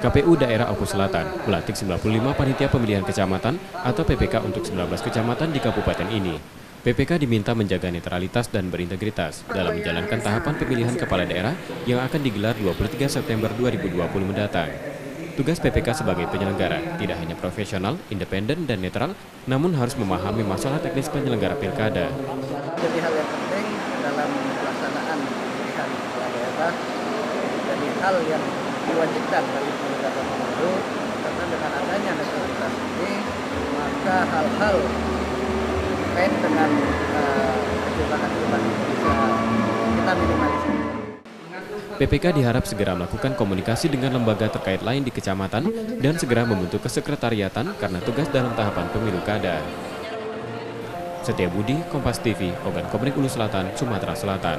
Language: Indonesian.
KPU Daerah Oku Selatan melantik 95 panitia pemilihan kecamatan atau PPK untuk 19 kecamatan di kabupaten ini. PPK diminta menjaga netralitas dan berintegritas dalam menjalankan tahapan pemilihan kepala daerah yang akan digelar 23 September 2020 mendatang. Tugas PPK sebagai penyelenggara tidak hanya profesional, independen, dan netral, namun harus memahami masalah teknis penyelenggara pilkada. Jadi hal yang penting dalam pelaksanaan pemilihan kepala daerah jadi hal yang diwajibkan bagi penyelenggara pemilu, karena dengan adanya netralitas ini maka hal-hal terkait dengan kecurangan-kecurangan bisa kita minimalisir. PPK diharap segera melakukan komunikasi dengan lembaga terkait lain di kecamatan dan segera membentuk kesekretariatan karena tugas dalam tahapan pemilu kada. Setia Budi, Kompas TV, Ogan Komering Ulu Selatan, Sumatera Selatan.